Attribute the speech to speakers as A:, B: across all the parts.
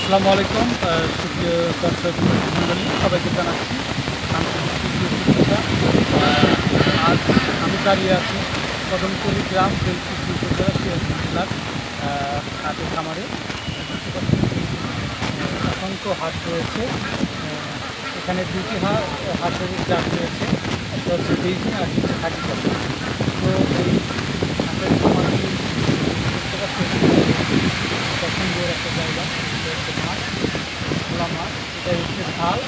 A: আসসালামু আলাইকুম সুপ্রিয় দর্শক মণ্ডলী, সবাইকে জানাচ্ছি আন্তরিক শুভেচ্ছা। আজ আমি দাঁড়িয়ে আছি কদমতলী গ্রাম বেলকুচি উপজেলা সিরাজগঞ্জ জেলার হাটের খামারে। অসংখ্য হাট রয়েছে। এখানে দুটি হাটের জাত রয়েছে, একটা হচ্ছে বেইজিং আর একটা হচ্ছে খাকি কাপ। তো এই হাটের খামারটি দেখতে পাচ্ছি পছন্দের একটা জায়গা, এটা হচ্ছে মাঠ, খোলা মাঠ, এটাই হচ্ছে খাল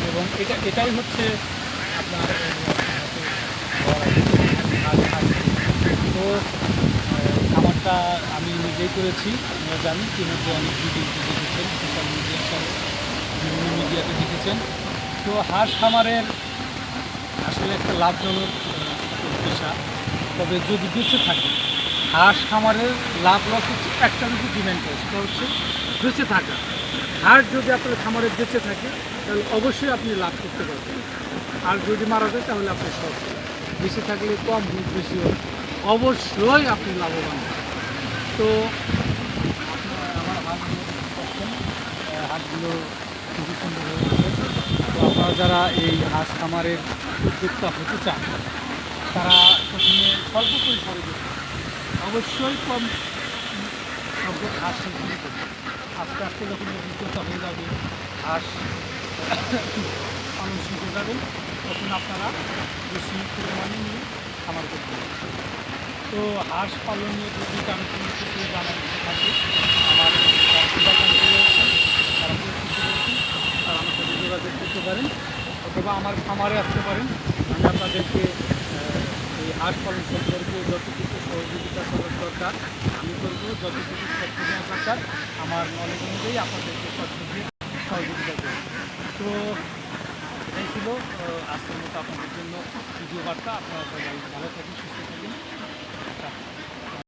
A: এবং এটাই হচ্ছে আপনার তো খামারটা আমি নিজেই করেছি। আপনারা জানেন ইতিমধ্যে অনেক ভিডিওতে দেখেছেন, সোশ্যাল মিডিয়ার সাথে বিভিন্ন মিডিয়াতে দেখেছেন। তো হাঁস খামারের আসলে একটা লাভজনক পেশা, তবে যদি বেঁচে থাকে। হাঁস খামারের লাভ লস হচ্ছে একটা যদি ডিমান্ড হয়, সেটা হচ্ছে বেঁচে থাকা। হাঁস যদি আপনার খামারে বেঁচে থাকে তাহলে অবশ্যই আপনি লাভ করতে পারবেন, আর যদি মারা যায় তাহলে আপনি সব বেঁচে থাকলে কম হোক বেশি হোক অবশ্যই আপনি লাভবান। তো আমার হাঁসগুলো খুবই সুন্দর হয়েছে। তো আপনারা যারা এই হাঁস খামারের উদ্যোক্তা হতে চান, তারা প্রথমে স্বল্প পরিসরে অবশ্যই কম সংখ্যক হাঁস শুরু করবে। আস্তে আস্তে যখন অভিজ্ঞতা হয়ে যাবে, হাঁস পালন শিখে যাবেন, তখন আপনারা বেশি পরিমাণে নিয়ে খামার করতে হবে। তো হাঁস পালন নিয়ে যদি আমি কোনো কিছু জানার কিছু থাকে, আমার শুভাকাঙ্ক্ষী রয়েছে, তারা পরিচিত রয়েছে, তারা আমার সাথে যোগাযোগ করতে পারেন, অথবা আমার খামারে আসতে পারেন। আমি আপনাদেরকে এই হাঁস পালন সম্পর্কে যতটুকু সহযোগিতা করার দরকার আমি করবো, যতটুকু তথ্য দেওয়ার দরকার আমার নলেজ অনুযায়ী আপনাদেরকে তথ্য দিয়ে সহযোগিতা করব। তো এটাই ছিল আজকের মতো আপনাদের জন্য ভিডিও বার্তা। আপনারা সবাই ভালো থাকুন, সুস্থ থাকুন।